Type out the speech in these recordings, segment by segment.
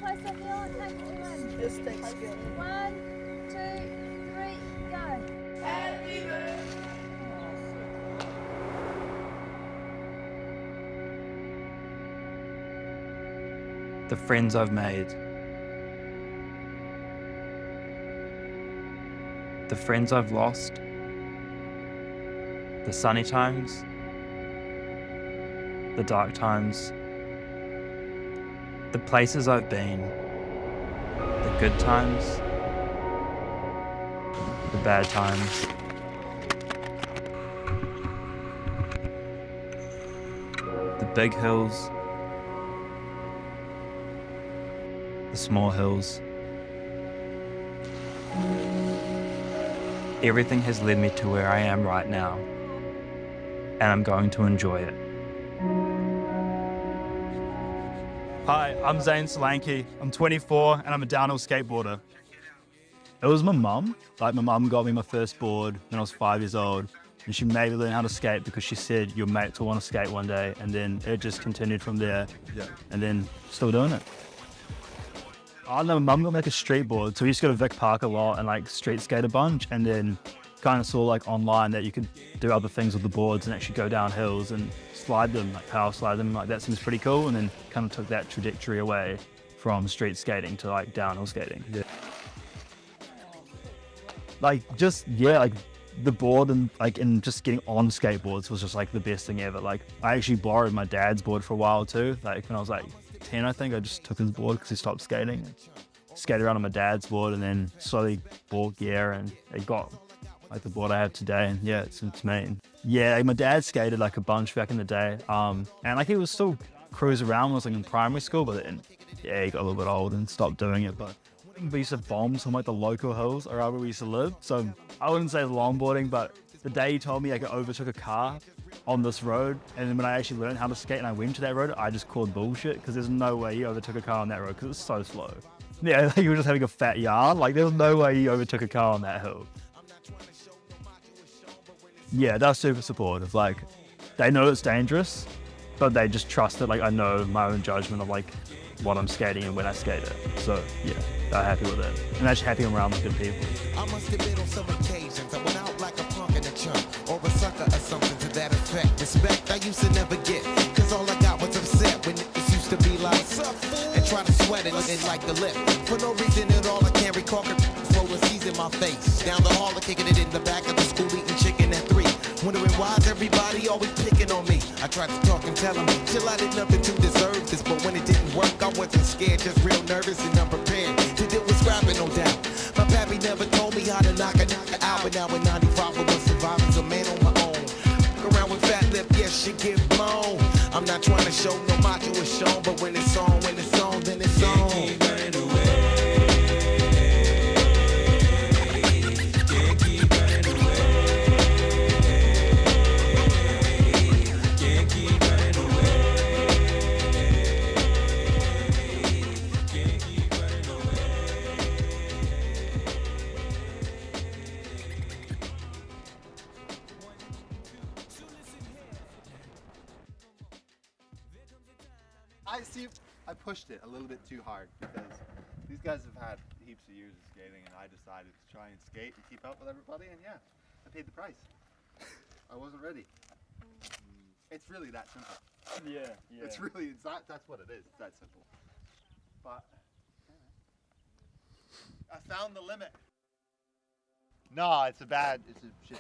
Close up your take 200. This takes skill. 1, 2, 3, go. Happy birthday. The friends I've made. The friends I've lost. The sunny times. The dark times. The places I've been. The good times. The bad times. The big hills. The small hills. Everything has led me to where I am right now, and I'm going to enjoy it. Hi, I'm Zain Solanki. I'm 24 and I'm a downhill skateboarder. It was my mum. My mum got me my first board when I was 5 years old, and she made me learn how to skate because she said your mates will want to skate one day, and then it just continued from there. Yeah. And then still doing it. I don't know, my mum got me like a street board, so we used to go to Vic Park a lot and like street skate a bunch, and then kind of saw like online that you could do other things with the boards and actually go down hills and slide them, like power slide them, like that seems pretty cool, and then kind of took that trajectory away from street skating to like downhill skating. Yeah. Like just, yeah, like the board and just getting on skateboards was just like the best thing ever. Like I actually borrowed my dad's board for a while too. Like when I was like 10, I think, I just took his board because he stopped skating. Skated around on my dad's board and then slowly bought gear, and it got like the board I have today, and yeah, it's mean. Yeah, like my dad skated like a bunch back in the day, and like he was still cruise around when I was like in primary school, but then yeah, he got a little bit old and stopped doing it. But we used to bomb some like the local hills around where we used to live, so I wouldn't say longboarding, but the day he told me I overtook a car on this road, and then when I actually learned how to skate and I went to that road, I just called bullshit, because there's no way he overtook a car on that road because it's so slow. Yeah, like you were just having a fat yarn, like there was no way he overtook a car on that hill. Yeah, they're super supportive. Like, they know it's dangerous, but they just trust that like I know my own judgment of like what I'm skating and when I skate it. So yeah, they're happy with it. And they're just happy I'm around with good people. I must admit on some occasions I went out like a punk in a chump, or a sucker or something to that effect. Respect I used to never get, cause all I got was upset when it used to be like, and try to sweat it looking like the lip. For no reason at all I can't recall rolling C's in my face. Down the hall kicking it in the back of the school eating chicken at 3. Wondering why's everybody always picking on me. I tried to talk and tell them, chill, I did nothing to deserve this. But when it didn't work, I wasn't scared, just real nervous and unprepared to deal with scrapping, no doubt. My pappy never told me how to knock a out, but now in 95 I was surviving as a man on my own. Walk around with fat lip, yes, shit get blown. I'm not trying to show no macho is shown, but when it's on, then it's on. I pushed it a little bit too hard because these guys have had heaps of years of skating, and I decided to try and skate and keep up with everybody, and yeah, I paid the price. I wasn't ready. It's really that simple. Yeah. It's really, that's what it is. It's that simple. But I found the limit. No, it's a shit.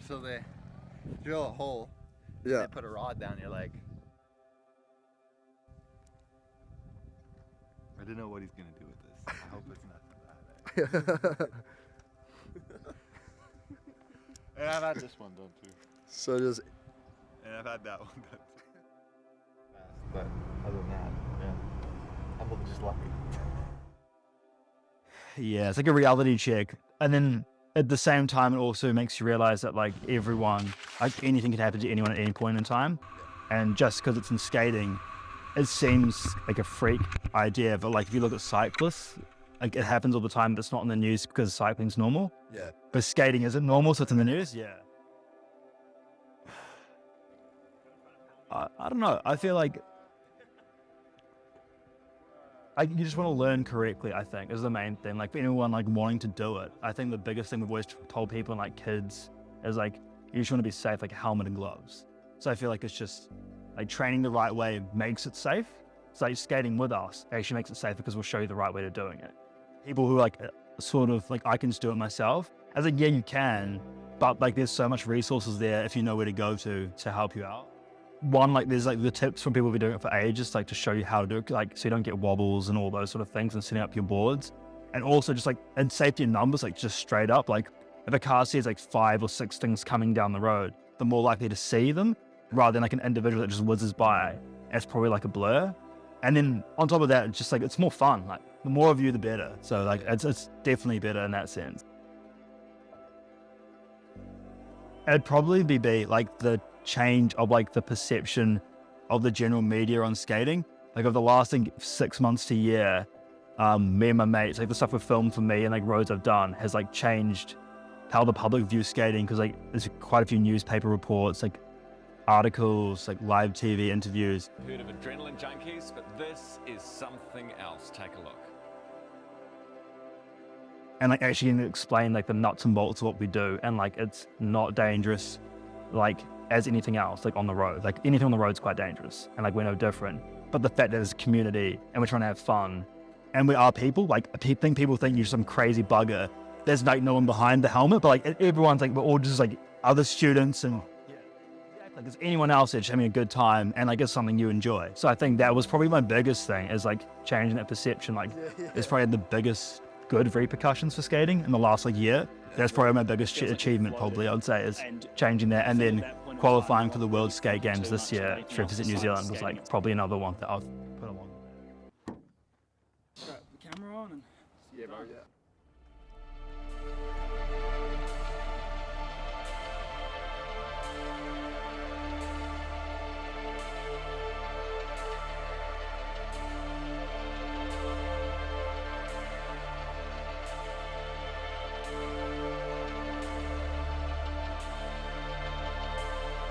So they drill a hole, yeah. They put a rod down your leg. I don't know what he's gonna do with this. I hope it's nothing bad. And I've had this one done too. So just... And I've had that one done too. But other than that, yeah, I'm just lucky. Yeah, it's like a reality check. And then at the same time, it also makes you realize that like everyone, like anything can happen to anyone at any point in time. And just because it's in skating, it seems like a freak idea. But like if you look at cyclists, like it happens all the time, but it's not in the news because cycling's normal. Yeah. But skating isn't normal, so it's in the news. Yeah. I don't know. I feel like you just want to learn correctly, I think, is the main thing. Like for anyone like wanting to do it, I think the biggest thing we've always told people and like kids is like, you just want to be safe, like a helmet and gloves. So I feel like it's just like training the right way makes it safe. So like skating with us actually makes it safer because we'll show you the right way of doing it. People who are like sort of like, I can just do it myself. I was like, yeah, you can, but like there's so much resources there if you know where to go to help you out. One, like there's like the tips from people who've been doing it for ages, like to show you how to do it, like so you don't get wobbles and all those sort of things and setting up your boards. And also just like, and safety in numbers, like just straight up, like if a car sees like 5 or 6 things coming down the road, they're more likely to see them rather than like an individual that just whizzes by. It's probably like a blur. And then on top of that, it's just like, it's more fun. Like the more of you, the better. So like, it's definitely better in that sense. It'd probably be like the change of like the perception of the general media on skating. Like over the last, I think, 6 months to a year, me and my mates, like the stuff we've filmed for me and like roads I've done has like changed how the public views skating. Cause like there's quite a few newspaper reports, like articles, like live TV interviews. Heard of adrenaline junkies, but this is something else. Take a look. And like actually going to explain like the nuts and bolts of what we do, and like it's not dangerous like as anything else like on the road. Like anything on the road is quite dangerous, and like we're no different. But the fact that it's a community and we're trying to have fun, and we are people, like people think you're some crazy bugger. There's like no one behind the helmet, but like everyone's like, we're all just like other students, and like there's anyone else that's having a good time, and like it's something you enjoy. So I think that was probably my biggest thing, is like changing that perception. Like it's probably the biggest good repercussions for skating in the last like year. That's probably my biggest achievement, probably I would say, is changing that. And then qualifying for the World Skate Games this year for Visit New Zealand was like probably another one that I've put along. Got the camera on and Yeah, bro, yeah.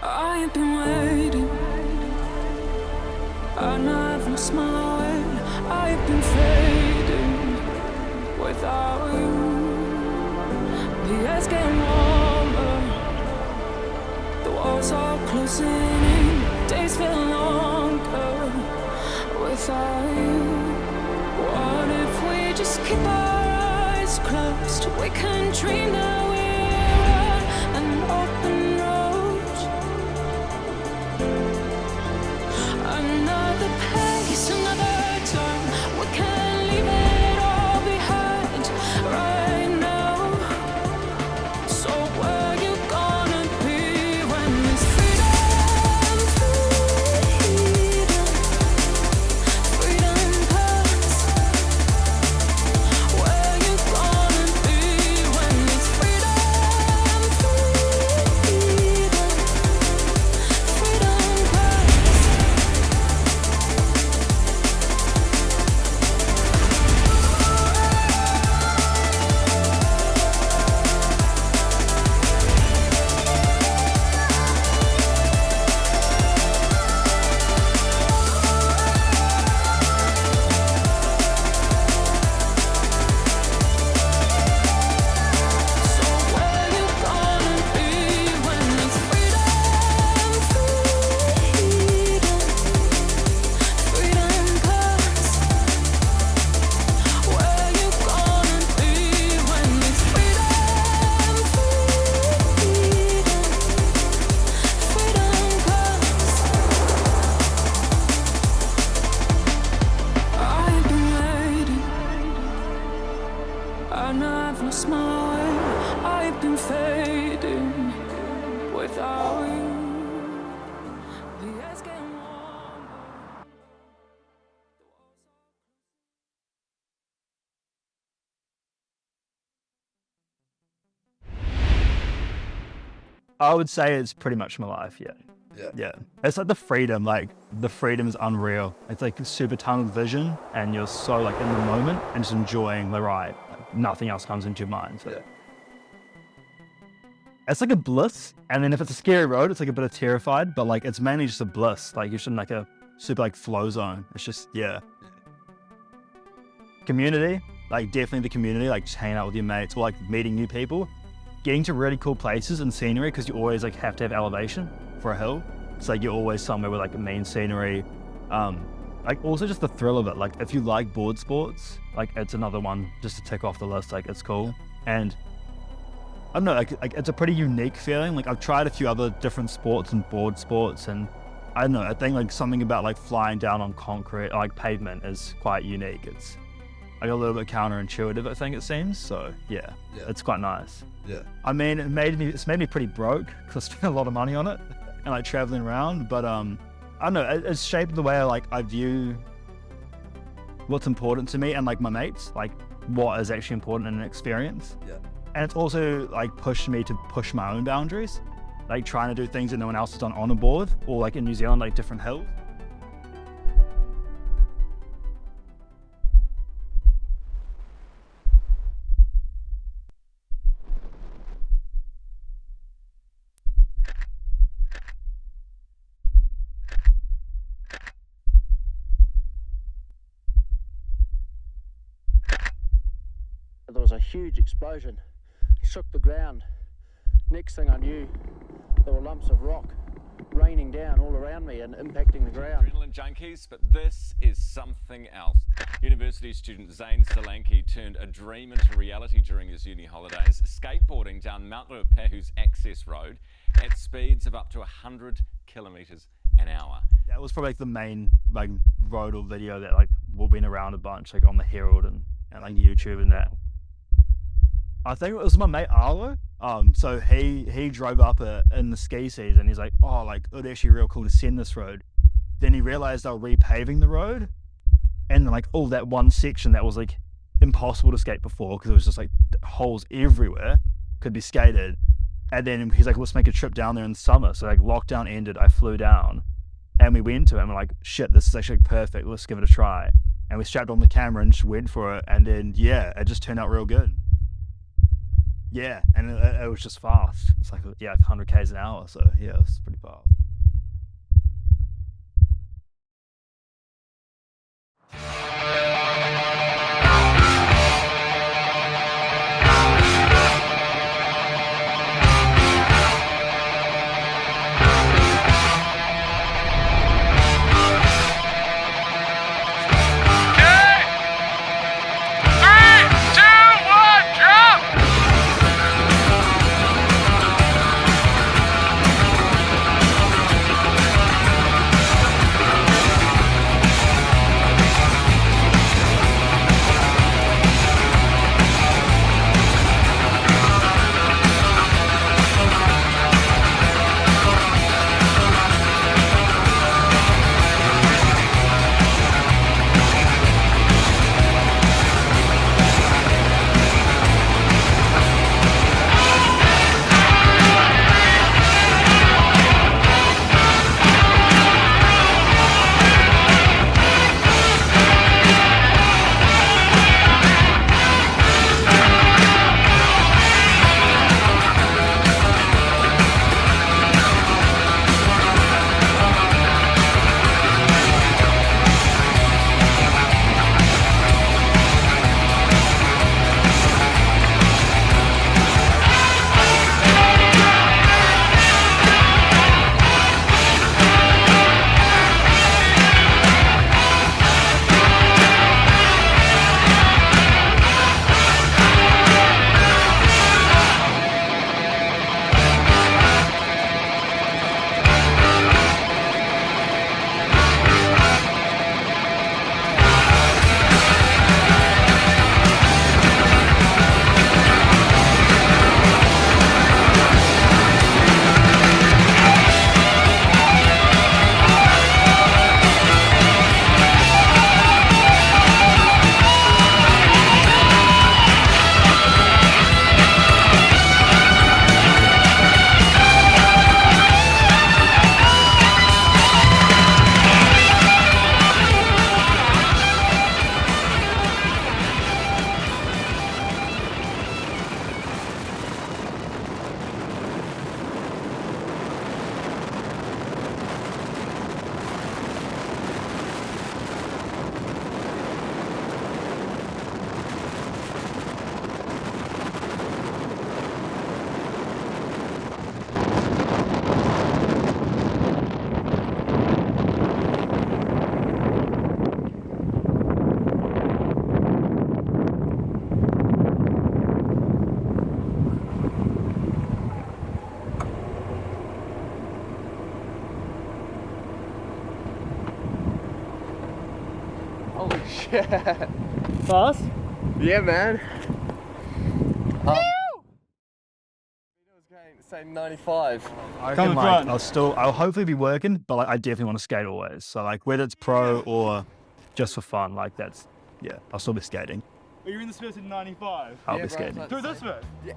I've been waiting, I never lost my way. I've been fading without you. The air's getting warmer, the walls are closing in. Days feel longer without you. What if we just keep our eyes closed? We can dream that we're on an open road. Another pace, another turn. We can leave it all behind right now. So where you gonna be when it's freedom, freedom comes? Where you gonna be when it's freedom, freedom comes? So where you gonna be when it's freedom, freedom comes? Where you gonna be when it's freedom, freedom comes? I've been waiting, I never lost my way. I've been fading without you. The air's getting warmer. I would say it's pretty much my life, yeah. Yeah. It's like the freedom is unreal. It's like super tunnel vision, and you're so like in the moment and just enjoying the ride. Like, nothing else comes into your mind. So. it's like a bliss. And then if it's a scary road, it's like a bit of terrified, but like it's mainly just a bliss. Like you're just in like a super like flow zone. It's just, yeah. Community, like definitely the community, like just hanging out with your mates or like meeting new people, getting to really cool places and scenery, because you always like have to have elevation for a hill. So like you're always somewhere with like mean scenery. Like also just the thrill of it. Like if you like board sports, like it's another one just to tick off the list. Like it's cool. And I don't know, like it's a pretty unique feeling. Like I've tried a few other different sports and board sports, and I don't know, I think like something about like flying down on concrete, like pavement, is quite unique. It's like a little bit counterintuitive, I think it seems. So yeah, it's quite nice. Yeah. I mean, it's made me pretty broke because I spent a lot of money on it and like traveling around. But I don't know, it's shaped the way like I view what's important to me and like my mates, like what is actually important in an experience. Yeah. And it's also like pushed me to push my own boundaries, like trying to do things that no one else has done on a board, or like in New Zealand, like different hills. There was a huge explosion. It shook the ground. Next thing I knew, there were lumps of rock raining down all around me and impacting the ground. Adrenaline junkies, but this is something else. University student Zain Solanki turned a dream into reality during his uni holidays, skateboarding down Mount Ruapehu's access road at speeds of up to 100 kilometres an hour. That was probably like the main like road or video that like will been around a bunch, like on the Herald and like YouTube and that. I think it was my mate Arlo. So he drove up in the ski season. He's like, oh, like it would actually real cool to send this road. Then he realized they were repaving the road, and like all that one section that was like impossible to skate before because it was just like holes everywhere could be skated. And then he's like, let's make a trip down there in the summer. So like lockdown ended, I flew down, and we went to him. We're like, shit, this is actually perfect. Let's give it a try. And we strapped on the camera and just went for it. And then yeah, it just turned out real good. Yeah, and it was just fast. It's like, yeah, 100 k's an hour. So yeah, it's pretty fast. shit. Fast? Yeah, man. Say 95. I Come reckon, in like, front. I'll hopefully be working, but like, I definitely want to skate always. So like, whether it's pro or just for fun, like that's, yeah, I'll still be skating. Are you in the Spurs in 95? I'll be skating. Through this bit? Yeah.